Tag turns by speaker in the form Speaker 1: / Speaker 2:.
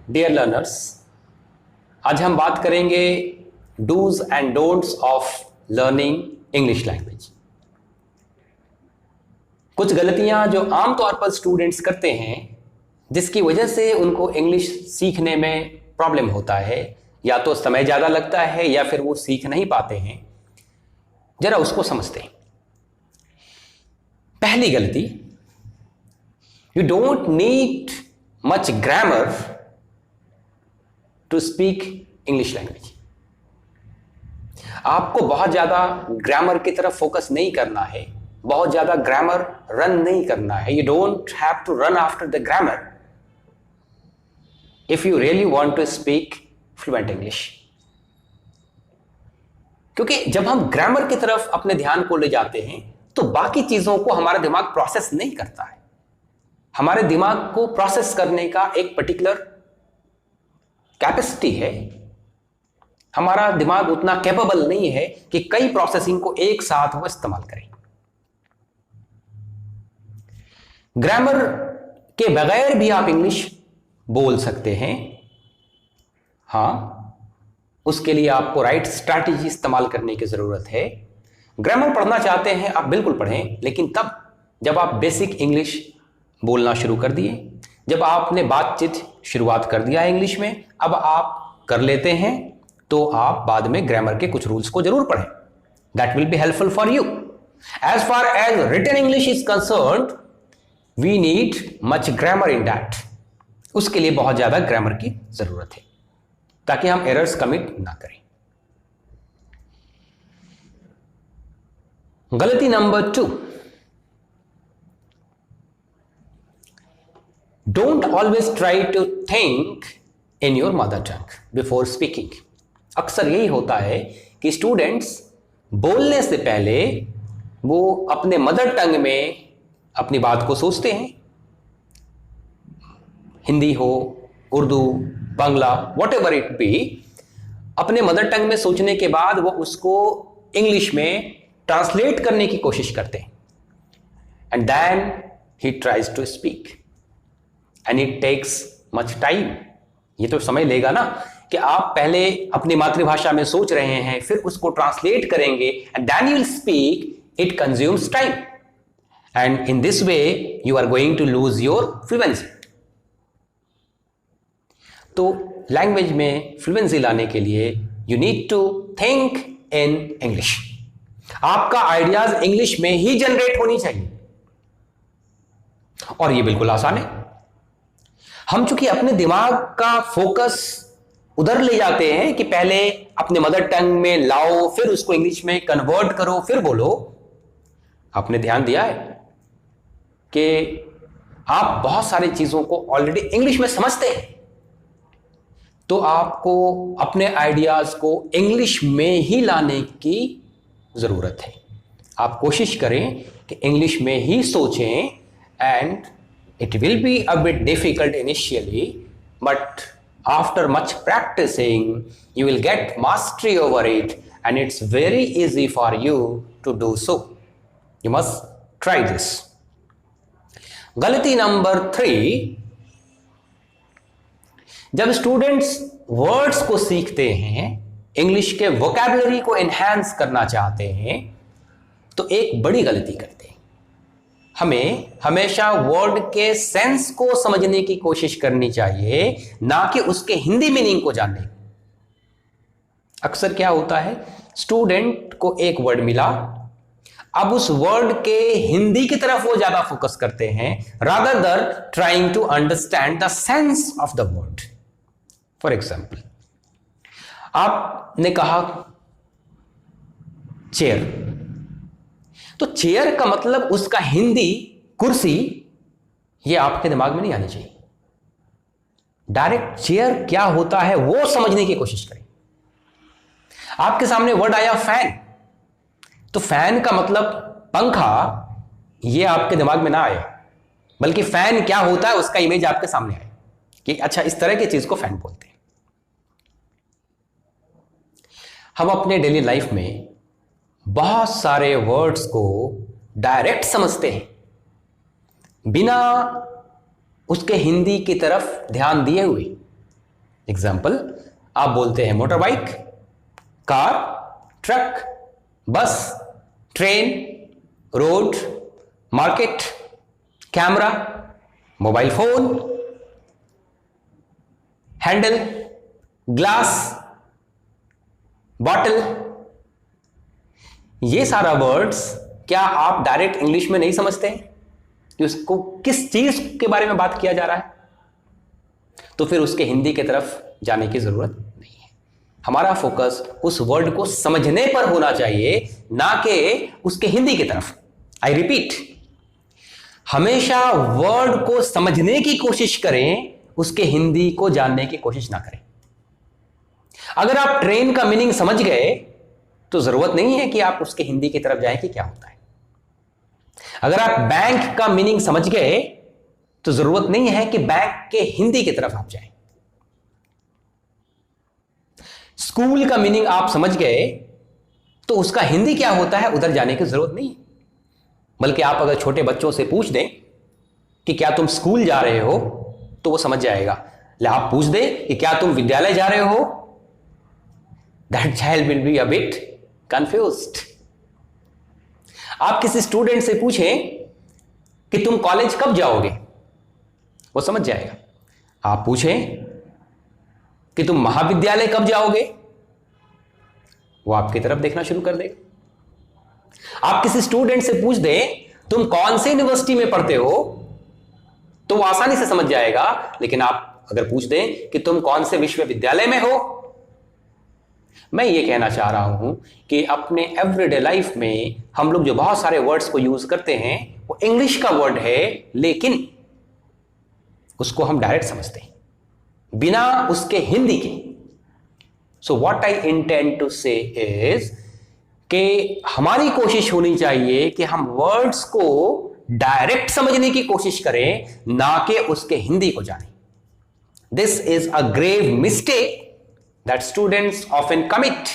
Speaker 1: Dear learners, आज हम बात करेंगे dos and don'ts of learning English language. कुछ गलतियां जो आमतौर पर स्टूडेंट्स करते हैं जिसकी वजह से उनको इंग्लिश सीखने में प्रॉब्लम होता है, या तो समय ज़्यादा लगता है या फिर वो सीख नहीं पाते हैं। जरा उसको समझते हैं। पहली गलती, you don't need much grammar to speak English language. आपको बहुत ज़्यादा ग्रामर की तरफ फोकस नहीं करना है, बहुत ज़्यादा ग्रामर रन नहीं करना है। You don't have to run after the grammar if you really want to speak fluent English. क्योंकि जब हम ग्रामर की तरफ अपने ध्यान को ले जाते हैं तो बाकी चीजों को हमारा दिमाग प्रोसेस नहीं करता है। हमारे दिमाग को प्रोसेस करने का एक पर्टिकुलर कैपेसिटी है। हमारा दिमाग उतना कैपेबल नहीं है कि कई प्रोसेसिंग को एक साथ वो इस्तेमाल करें। ग्रामर के बगैर भी आप इंग्लिश बोल सकते हैं। हां, उसके लिए आपको राइट स्ट्रैटेजी इस्तेमाल करने की जरूरत है। ग्रामर पढ़ना चाहते हैं आप, बिल्कुल पढ़ें, लेकिन तब जब आप बेसिक इंग्लिश बोलना शुरू कर दिए, जब आपने बातचीत शुरुआत कर दिया इंग्लिश में, अब आप कर लेते हैं, तो आप बाद में ग्रामर के कुछ रूल्स को जरूर पढ़ें। That will be helpful for you. As far as written English is concerned, we need much grammar in that. उसके लिए बहुत ज्यादा ग्रामर की जरूरत है ताकि हम एरर्स कमिट ना करें। गलती number 2, don't always try to think in your mother tongue before speaking. अक्सर यही होता है कि स्टूडेंट्स बोलने से पहले वो अपने मदर टंग में अपनी बात को सोचते हैं। हिंदी हो, Urdu, Bangla, whatever it be, अपने मदर टंग में सोचने के बाद वो उसको इंग्लिश में ट्रांसलेट करने की कोशिश करते हैं। And then he tries to speak and it takes much time. ये तो समय लेगा ना कि आप पहले अपनी मातृभाषा में सोच रहे हैं, फिर उसको ट्रांसलेट करेंगे and then you will speak. It consumes time and in this way you are going to lose your fluency. तो लैंग्वेज में फ्लुएंसी लाने के लिए you need to think in English. आपका आइडियाज इंग्लिश में ही जनरेट होनी चाहिए, और ये बिल्कुल आसान है। हम चूंकि अपने दिमाग का फोकस उधर ले जाते हैं कि पहले अपने मदर टंग में लाओ, फिर उसको इंग्लिश में कन्वर्ट करो, फिर बोलो। आपने ध्यान दिया है कि आप बहुत सारी चीजों को ऑलरेडी इंग्लिश में समझते हैं, तो आपको अपने आइडियाज को इंग्लिश में ही लाने की जरूरत है। आप कोशिश करें कि इंग्लिश में ही सोचें, and it will be a bit difficult initially, but after much practising you will get mastery over it, and it's very easy for you to do so. You must try this. गलती number 3, जब students words को सीखते हैं, English के vocabulary को enhance करना चाहते हैं, तो एक बड़ी गलती करते हैं। हमें हमेशा वर्ड के सेंस को समझने की कोशिश करनी चाहिए, ना कि उसके हिंदी मीनिंग को जानने। अक्सर क्या होता है, स्टूडेंट को एक वर्ड मिला, अब उस वर्ड के हिंदी की तरफ वो ज्यादा फोकस करते हैं rather than trying to understand the sense of the word. For example, आपने कहा चेयर, तो चेयर का मतलब उसका हिंदी कुर्सी, ये आपके दिमाग में नहीं आनी चाहिए। डायरेक्ट चेयर क्या होता है वो समझने की कोशिश करें। आपके सामने वर्ड आया फैन, तो फैन का मतलब पंखा, ये आपके दिमाग में ना आए, बल्कि फैन क्या होता है उसका इमेज आपके सामने आए कि अच्छा इस तरह की चीज को फैन बोलते हैं। हम अपने डेली लाइफ में बहुत सारे वर्ड्स को डायरेक्ट समझते हैं बिना उसके हिंदी की तरफ ध्यान दिए हुए। एग्जाम्पल, आप बोलते हैं मोटर बाइक, कार, ट्रक, बस, train, road, market, camera, mobile phone, handle, glass, bottle. ये सारा वर्ड्स क्या आप डायरेक्ट इंग्लिश में नहीं समझते कि उसको किस चीज के बारे में बात किया जा रहा है? तो फिर उसके हिंदी की तरफ जाने की जरूरत नहीं है। हमारा फोकस उस वर्ड को समझने पर होना चाहिए, ना कि उसके हिंदी की तरफ। आई रिपीट, हमेशा वर्ड को समझने की कोशिश करें, उसके हिंदी को जानने की कोशिश ना करें। अगर आप ट्रेन का मीनिंग समझ गए तो जरूरत नहीं है कि आप उसके हिंदी की तरफ जाएं कि क्या होता है। अगर आप बैंक का मीनिंग समझ गए तो जरूरत नहीं है कि बैंक के हिंदी की तरफ आप जाएं। स्कूल का मीनिंग आप समझ गए तो उसका हिंदी क्या होता है उधर जाने की जरूरत नहीं। बल्कि आप अगर छोटे बच्चों से पूछ दें कि क्या तुम स्कूल जा रहे हो, तो वो समझ जाएगा। आप पूछ दें कि क्या तुम विद्यालय जा रहे हो, that child will be a bit confused. आप किसी स्टूडेंट से पूछें कि तुम कॉलेज कब जाओगे, वो समझ जाएगा। आप पूछें कि तुम महाविद्यालय कब जाओगे, वो आपकी तरफ देखना शुरू कर देगा। आप किसी स्टूडेंट से पूछ दें तुम कौन से यूनिवर्सिटी में पढ़ते हो, तो वो आसानी से समझ जाएगा। लेकिन आप अगर पूछ दें कि तुम कौन से विश्वविद्यालय में हो, मैं ये कहना चाह रहा हूं कि अपने एवरीडे लाइफ में हम लोग जो बहुत सारे वर्ड्स को यूज करते हैं वो इंग्लिश का वर्ड है, लेकिन उसको हम डायरेक्ट समझते हैं बिना उसके हिंदी के। So what I intend to say is कि हमारी कोशिश होनी चाहिए कि हम वर्ड्स को डायरेक्ट समझने की कोशिश करें, ना कि उसके हिंदी को जानें। This is a grave mistake that students often commit